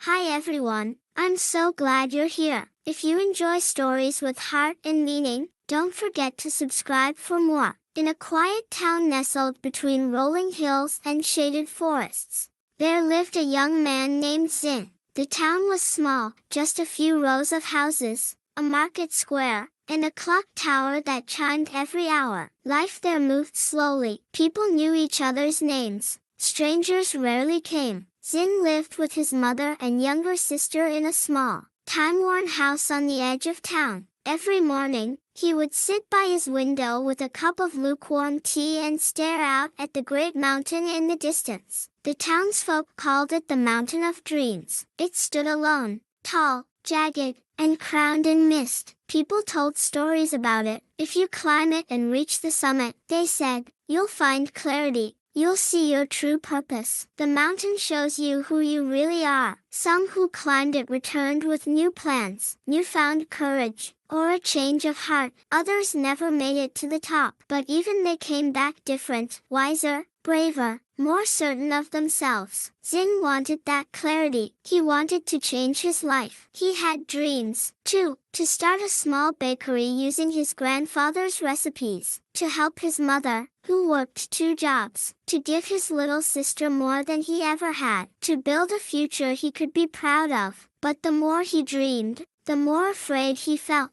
Hi everyone, I'm so glad you're here. If you enjoy stories with heart and meaning, don't forget to subscribe for more. In a quiet town nestled between rolling hills and shaded forests, there lived a young man named Zin. The town was small, just a few rows of houses, a market square, and a clock tower that chimed every hour. Life there moved slowly. People knew each other's names. Strangers rarely came. Zin lived with his mother and younger sister in a small, time-worn house on the edge of town. Every morning, he would sit by his window with a cup of lukewarm tea and stare out at the great mountain in the distance. The townsfolk called it the Mountain of Dreams. It stood alone, tall, jagged, and crowned in mist. People told stories about it. If you climb it and reach the summit, they said, you'll find clarity. You'll see your true purpose. The mountain shows you who you really are. Some who climbed it returned with new plans, newfound courage, or a change of heart. Others never made it to the top, but even they came back different, wiser, braver, more certain of themselves. Zin wanted that clarity. He wanted to change his life. He had dreams, too, to start a small bakery using his grandfather's recipes, to help his mother, who worked 2 jobs, to give his little sister more than he ever had, to build a future he could be proud of. But the more he dreamed, the more afraid he felt.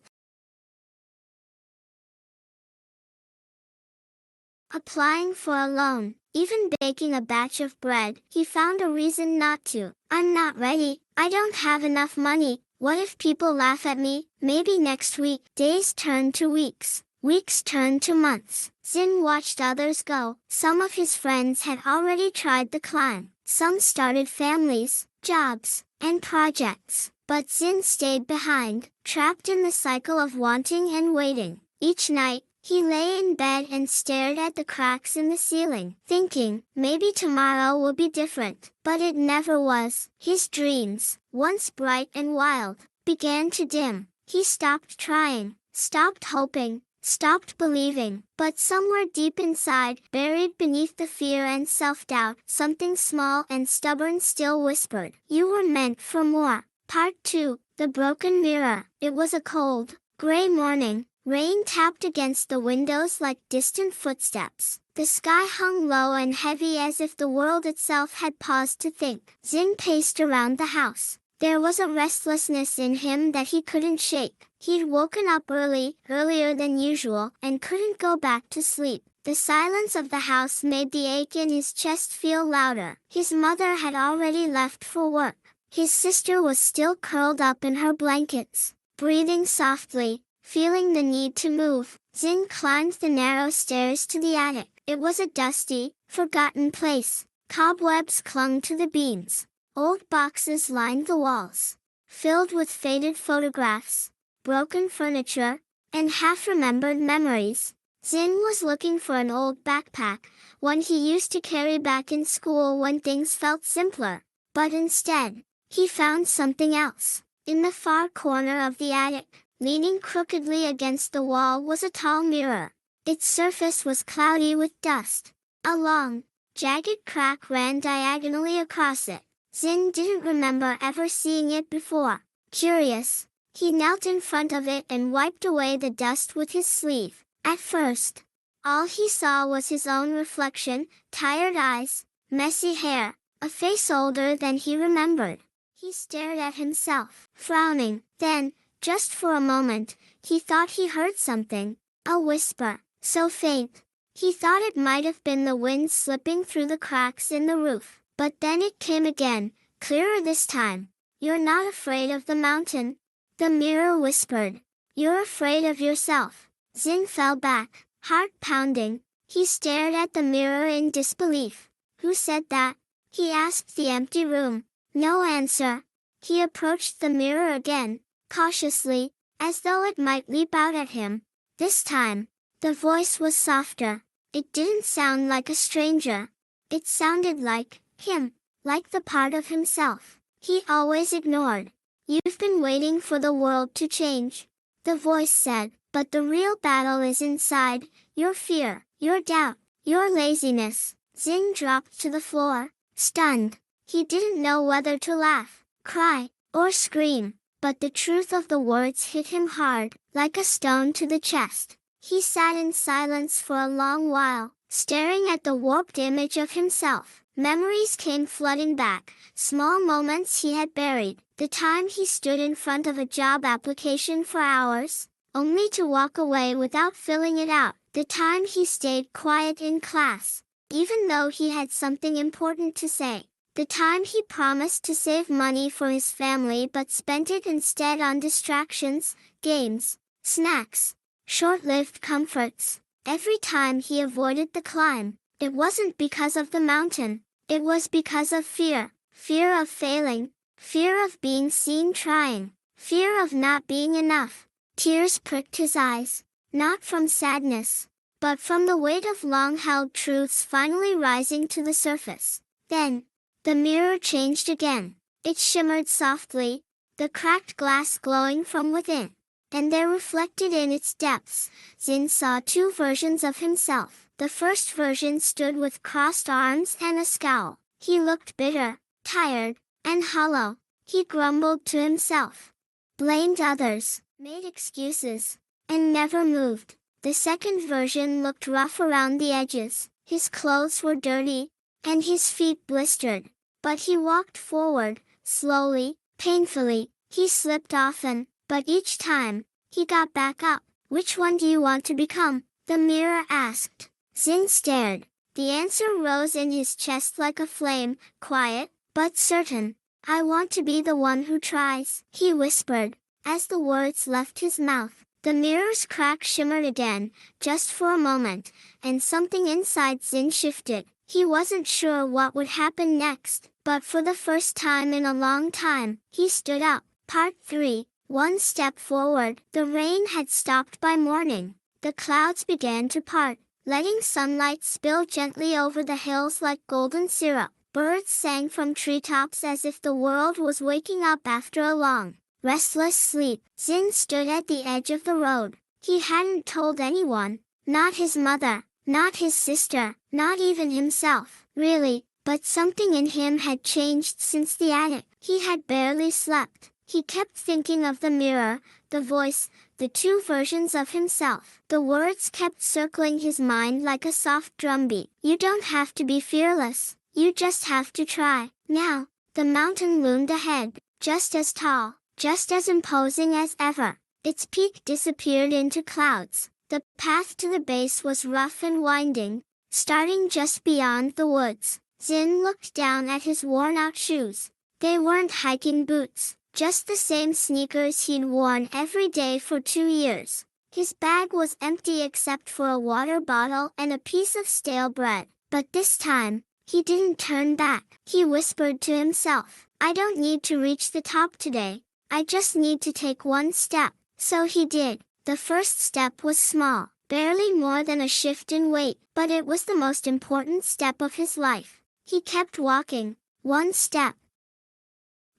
Applying for a loan, even baking a batch of bread, he found a reason not to. I'm not ready. I don't have enough money. What if people laugh at me? Maybe next week. Days turned to weeks. Weeks turned to months. Zin watched others go. Some of his friends had already tried the climb. Some started families, jobs, and projects. But Zin stayed behind, trapped in the cycle of wanting and waiting. Each night, he lay in bed and stared at the cracks in the ceiling, thinking, maybe tomorrow will be different. But it never was. His dreams, once bright and wild, began to dim. He stopped trying, stopped hoping, stopped believing. But somewhere deep inside, buried beneath the fear and self-doubt, something small and stubborn still whispered, you were meant for more. Part 2, The Broken Mirror. It was a cold, gray morning. Rain tapped against the windows like distant footsteps. The sky hung low and heavy as if the world itself had paused to think. Zin paced around the house. There was a restlessness in him that he couldn't shake. He'd woken up early, earlier than usual, and couldn't go back to sleep. The silence of the house made the ache in his chest feel louder. His mother had already left for work. His sister was still curled up in her blankets, breathing softly, feeling the need to move. Zin climbed the narrow stairs to the attic. It was a dusty, forgotten place. Cobwebs clung to the beams. Old boxes lined the walls, filled with faded photographs, broken furniture, and half-remembered memories. Zin was looking for an old backpack, one he used to carry back in school when things felt simpler. But instead, he found something else. In the far corner of the attic, leaning crookedly against the wall was a tall mirror. Its surface was cloudy with dust. A long, jagged crack ran diagonally across it. Zin didn't remember ever seeing it before. Curious, he knelt in front of it and wiped away the dust with his sleeve. At first, all he saw was his own reflection, tired eyes, messy hair, a face older than he remembered. He stared at himself, frowning. Then, just for a moment, he thought he heard something. A whisper, so faint. He thought it might have been the wind slipping through the cracks in the roof. But then it came again, clearer this time. You're not afraid of the mountain, the mirror whispered. You're afraid of yourself. Zin fell back, heart pounding. He stared at the mirror in disbelief. Who said that? He asked the empty room. No answer. He approached the mirror again, cautiously, as though it might leap out at him. This time, the voice was softer. It didn't sound like a stranger. It sounded like him, like the part of himself he always ignored. You've been waiting for the world to change, the voice said, but the real battle is inside, your fear, your doubt, your laziness. Zin dropped to the floor, stunned. He didn't know whether to laugh, cry, or scream. But the truth of the words hit him hard, like a stone to the chest. He sat in silence for a long while, staring at the warped image of himself. Memories came flooding back, small moments he had buried. The time he stood in front of a job application for hours, only to walk away without filling it out. The time he stayed quiet in class, even though he had something important to say. The time he promised to save money for his family but spent it instead on distractions, games, snacks, short-lived comforts. Every time he avoided the climb, it wasn't because of the mountain. It was because of fear. Fear of failing. Fear of being seen trying. Fear of not being enough. Tears pricked his eyes, not from sadness, but from the weight of long-held truths finally rising to the surface. Then, the mirror changed again. It shimmered softly, the cracked glass glowing from within. And there reflected in its depths, Xin saw two versions of himself. The first version stood with crossed arms and a scowl. He looked bitter, tired, and hollow. He grumbled to himself, blamed others, made excuses, and never moved. The second version looked rough around the edges. His clothes were dirty, and his feet blistered. But he walked forward, slowly, painfully. He slipped often, but each time, he got back up. Which one do you want to become? The mirror asked. Xin stared. The answer rose in his chest like a flame, quiet, but certain. I want to be the one who tries, he whispered. As the words left his mouth, the mirror's crack shimmered again, just for a moment, and something inside Xin shifted. He wasn't sure what would happen next, but for the first time in a long time, he stood up. Part 3. One step forward. The rain had stopped by morning. The clouds began to part, letting sunlight spill gently over the hills like golden syrup. Birds sang from treetops as if the world was waking up after a long, restless sleep. Xin stood at the edge of the road. He hadn't told anyone, not his mother, not his sister, not even himself, really, but something in him had changed since the attic. He had barely slept. He kept thinking of the mirror, the voice, the two versions of himself. The words kept circling his mind like a soft drumbeat. You don't have to be fearless. You just have to try. Now, the mountain loomed ahead, just as tall, just as imposing as ever. Its peak disappeared into clouds. The path to the base was rough and winding, starting just beyond the woods. Xin looked down at his worn-out shoes. They weren't hiking boots, just the same sneakers he'd worn every day for 2 years. His bag was empty except for a water bottle and a piece of stale bread. But this time, he didn't turn back. He whispered to himself, I don't need to reach the top today. I just need to take one step. So he did. The first step was small, barely more than a shift in weight, but it was the most important step of his life. He kept walking, one step.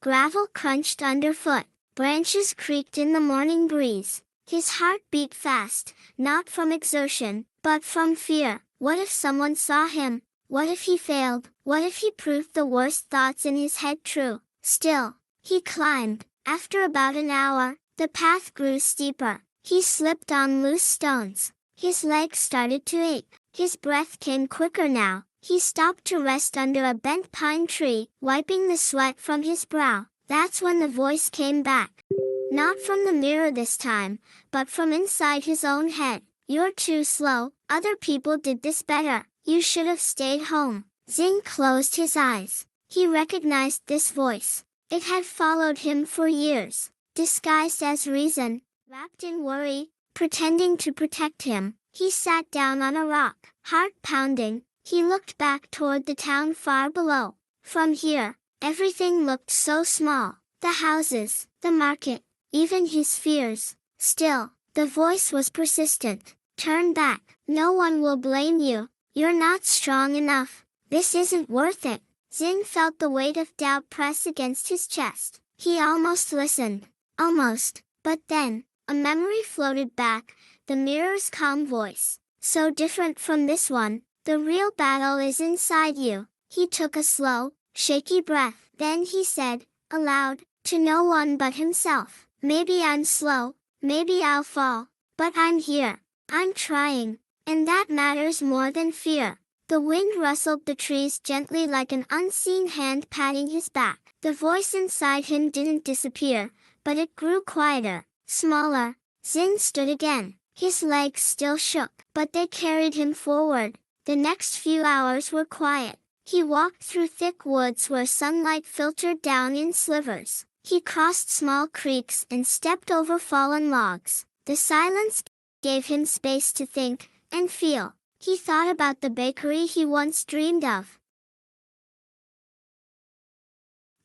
Gravel crunched underfoot, branches creaked in the morning breeze. His heart beat fast, not from exertion, but from fear. What if someone saw him? What if he failed? What if he proved the worst thoughts in his head true? Still, he climbed. After about an hour, the path grew steeper. He slipped on loose stones. His legs started to ache. His breath came quicker now. He stopped to rest under a bent pine tree, wiping the sweat from his brow. That's when the voice came back. Not from the mirror this time, but from inside his own head. You're too slow. Other people did this better. You should have stayed home. Xin closed his eyes. He recognized this voice. It had followed him for years, disguised as reason, wrapped in worry, pretending to protect him. He sat down on a rock, heart pounding. He looked back toward the town far below. From here, everything looked so small. The houses, the market, even his fears. Still, the voice was persistent. Turn back. No one will blame you. You're not strong enough. This isn't worth it. Xin felt the weight of doubt press against his chest. He almost listened. Almost. But then, a memory floated back, the mirror's calm voice. So different from this one. The real battle is inside you. He took a slow, shaky breath. Then he said, aloud, to no one but himself. Maybe I'm slow, maybe I'll fall, but I'm here. I'm trying, and that matters more than fear. The wind rustled the trees gently like an unseen hand patting his back. The voice inside him didn't disappear, but it grew quieter, smaller. Zin stood again. His legs still shook, but they carried him forward. The next few hours were quiet. He walked through thick woods where sunlight filtered down in slivers. He crossed small creeks and stepped over fallen logs. The silence gave him space to think and feel. He thought about the bakery he once dreamed of.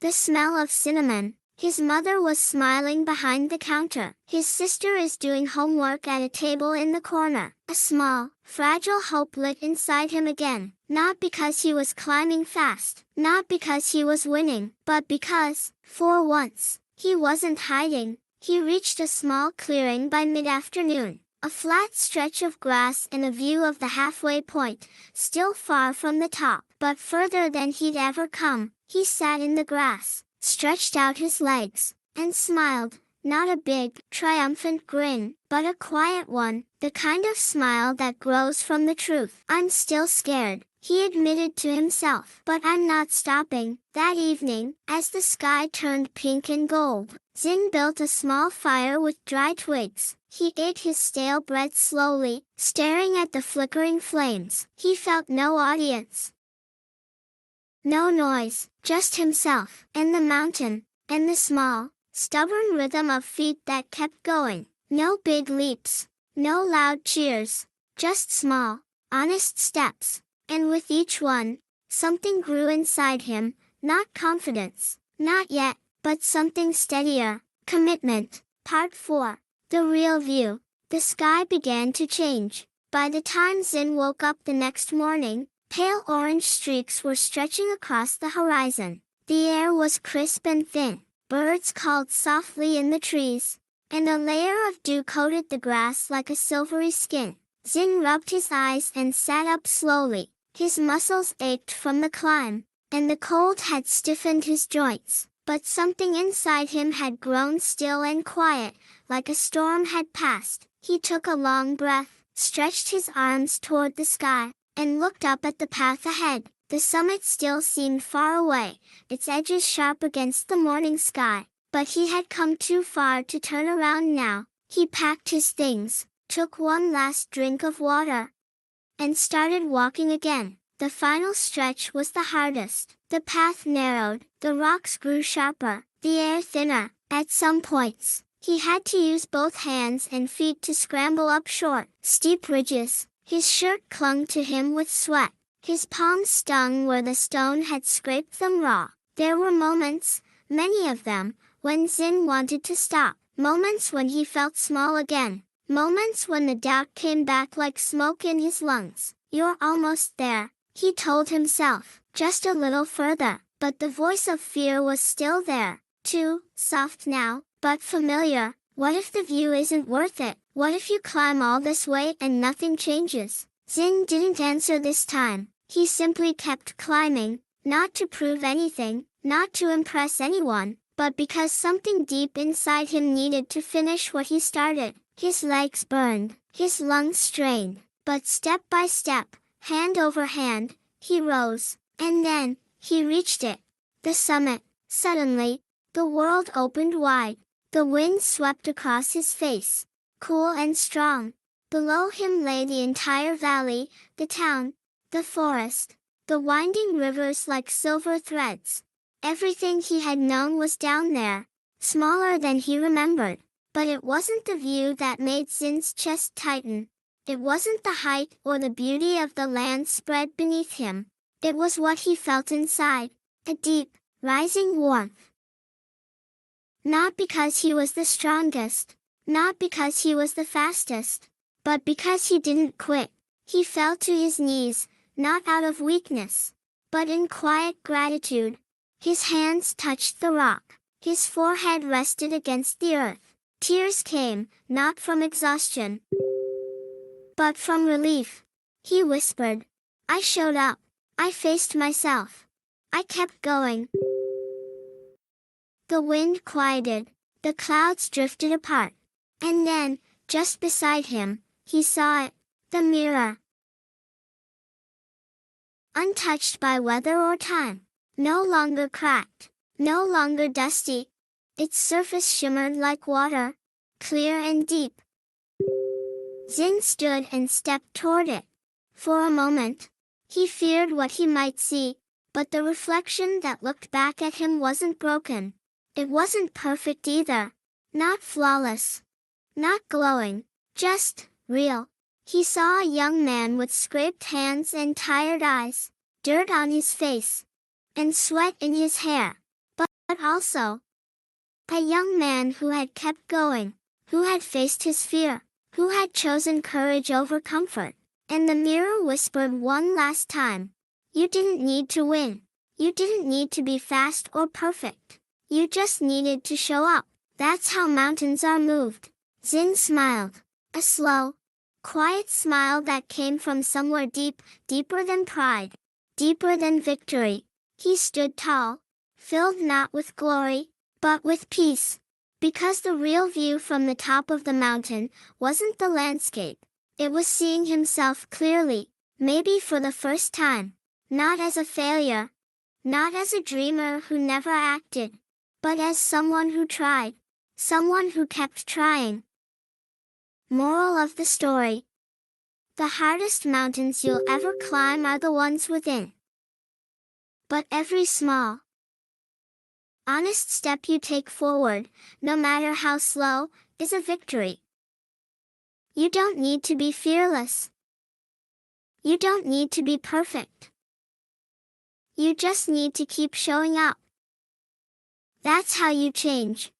The smell of cinnamon. His mother was smiling behind the counter. His sister is doing homework at a table in the corner. A small, fragile hope lit inside him again. Not because he was climbing fast, not because he was winning, but because, for once, he wasn't hiding. He reached a small clearing by mid-afternoon. A flat stretch of grass and a view of the halfway point, still far from the top, but further than he'd ever come. He sat in the grass, stretched out his legs, and smiled, not a big, triumphant grin, but a quiet one, the kind of smile that grows from the truth. I'm still scared, he admitted to himself, but I'm not stopping. That evening, as the sky turned pink and gold, Zin built a small fire with dry twigs. He ate his stale bread slowly, staring at the flickering flames. He felt no audience, no noise, just himself, and the mountain, and the small, stubborn rhythm of feet that kept going. No big leaps, no loud cheers, just small, honest steps. And with each one, something grew inside him, not confidence, not yet, but something steadier, commitment. Part 4. The real view. The sky began to change. By the time Zin woke up the next morning, pale orange streaks were stretching across the horizon. The air was crisp and thin. Birds called softly in the trees, and a layer of dew coated the grass like a silvery skin. Zin rubbed his eyes and sat up slowly. His muscles ached from the climb, and the cold had stiffened his joints. But something inside him had grown still and quiet, like a storm had passed. He took a long breath, stretched his arms toward the sky, and looked up at the path ahead. The summit still seemed far away, its edges sharp against the morning sky. But he had come too far to turn around now. He packed his things, took one last drink of water, and started walking again. The final stretch was the hardest. The path narrowed, the rocks grew sharper, the air thinner. At some points, he had to use both hands and feet to scramble up short, steep ridges. His shirt clung to him with sweat. His palms stung where the stone had scraped them raw. There were moments, many of them, when Zin wanted to stop. Moments when he felt small again. Moments when the doubt came back like smoke in his lungs. You're almost there, he told himself, just a little further. But the voice of fear was still there, too, soft now, but familiar. What if the view isn't worth it? What if you climb all this way and nothing changes? Zin didn't answer this time. He simply kept climbing, not to prove anything, not to impress anyone, but because something deep inside him needed to finish what he started. His legs burned, his lungs strained, but step by step, hand over hand, he rose, and then, he reached it. The summit. Suddenly, the world opened wide. The wind swept across his face, cool and strong. Below him lay the entire valley, the town, the forest, the winding rivers like silver threads. Everything he had known was down there, smaller than he remembered. But it wasn't the view that made Zin's chest tighten. It wasn't the height or the beauty of the land spread beneath him. It was what he felt inside, a deep, rising warmth. Not because he was the strongest, not because he was the fastest, but because he didn't quit. He fell to his knees, not out of weakness, but in quiet gratitude. His hands touched the rock. His forehead rested against the earth. Tears came, not from exhaustion, but from relief. He whispered, I showed up. I faced myself. I kept going. The wind quieted, the clouds drifted apart. And then, just beside him, he saw it, the mirror. Untouched by weather or time. No longer cracked, no longer dusty. Its surface shimmered like water, clear and deep. Zing stood and stepped toward it. For a moment, he feared what he might see, but the reflection that looked back at him wasn't broken. It wasn't perfect either. Not flawless. Not glowing. Just real. He saw a young man with scraped hands and tired eyes, dirt on his face, and sweat in his hair. But also, a young man who had kept going, who had faced his fear, who had chosen courage over comfort. And the mirror whispered one last time. You didn't need to win. You didn't need to be fast or perfect. You just needed to show up. That's how mountains are moved. Zing smiled. A slow, quiet smile that came from somewhere deep, deeper than pride, deeper than victory. He stood tall, filled not with glory, but with peace. Because the real view from the top of the mountain wasn't the landscape. It was seeing himself clearly, maybe for the first time. Not as a failure. Not as a dreamer who never acted. But as someone who tried. Someone who kept trying. Moral of the story. The hardest mountains you'll ever climb are the ones within. But every small, honest step you take forward, no matter how slow, is a victory. You don't need to be fearless. You don't need to be perfect. You just need to keep showing up. That's how you change.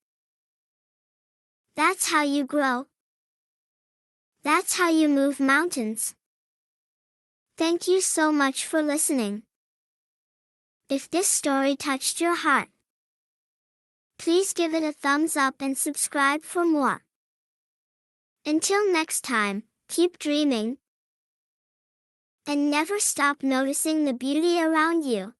That's how you grow. That's how you move mountains. Thank you so much for listening. If this story touched your heart, please give it a thumbs up and subscribe for more. Until next time, keep dreaming and never stop noticing the beauty around you.